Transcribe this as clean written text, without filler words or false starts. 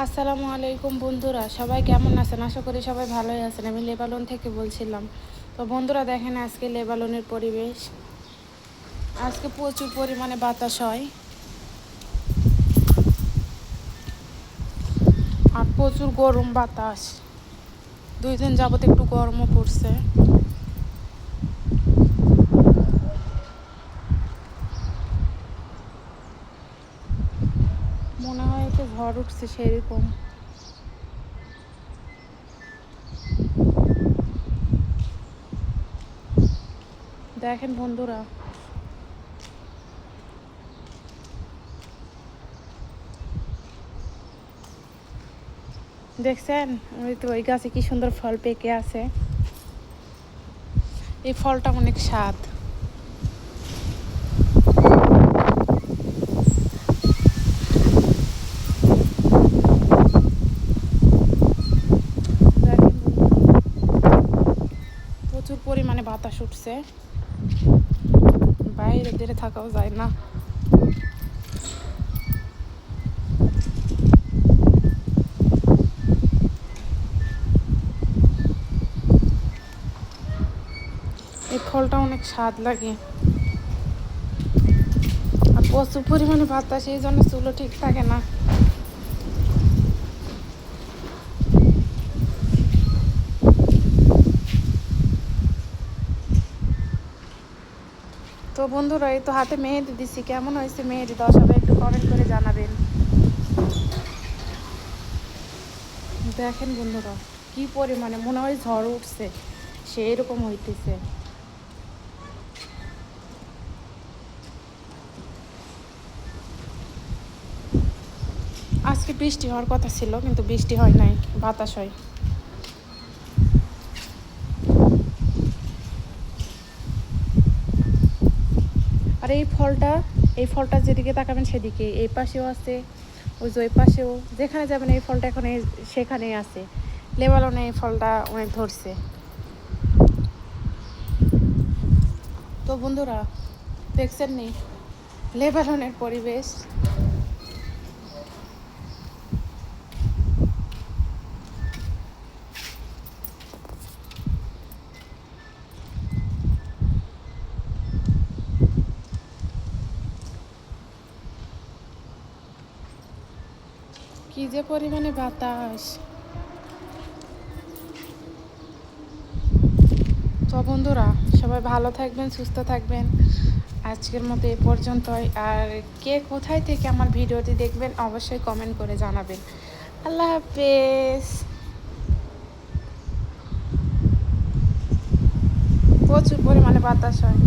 আসসালামু আলাইকুম বন্ধুরা, সবাই কেমন আছেন? আশা করি সবাই ভালোই আছেন। আমি লেবানন থেকে বলছিলাম। তো বন্ধুরা দেখেন, আজকে লেবাননের পরিবেশ, আজকে প্রচুর পরিমাণে বাতাস হয় আর প্রচুর গরম বাতাস। 2 দিন যাবত একটু গরমও পড়ছে। মনে হয় একটু ঝড় উঠছে সেরকম। দেখেন বন্ধুরা, দেখছেন ওই তো ওই গাছে কি সুন্দর ফল পেকে আছে। এই ফলটা অনেক স্বাদ। দেখেন প্রচুর পরিমাণে বাতাস উঠছে, বাইরে বেরে থাকাও যায় না। এই ফলটা অনেক স্বাদ লাগে আর প্রচুর পরিমাণে বাতাস, এই জন্য চুলও ঠিক থাকে না। তো বন্ধুরা, এই তো হাতে মেহেদি দিচ্ছি, কেমন হয়েছে মেহেদি দাও সবাই একটু কমেন্ট করে জানাবেন। দেখেন বন্ধুরা, কি পরিমাণে মনে হয় ঝড় উঠছে সেই রকম হইতেছে। আজকে বৃষ্টি হওয়ার কথা ছিল, কিন্তু বৃষ্টি হয় নাই, বাতাস হয়। আর এই ফলটা যেদিকে তাকাবেন সেদিকে, এই পাশেও আছে, ওই যে ওই পাশেও, যেখানে যাবেন এই ফলটা এখন সেখানেই আছে। লেবাননে এই ফলটা অনেক ধরছে। তো বন্ধুরা দেখছেন নি লেবাননের পরিবেশ। কি যে পরিমাণে বাতাস। তো বন্ধুরা সবাই ভালো থাকবেন, সুস্থ থাকবেন। আজকের মতো এ পর্যন্তই। আর কে কোথায় থেকে আমার ভিডিওটি দেখবেন অবশ্যই কমেন্ট করে জানাবেন। আল্লাহ হাফেজ। প্রচুর পরিমাণে বাতাস হয়।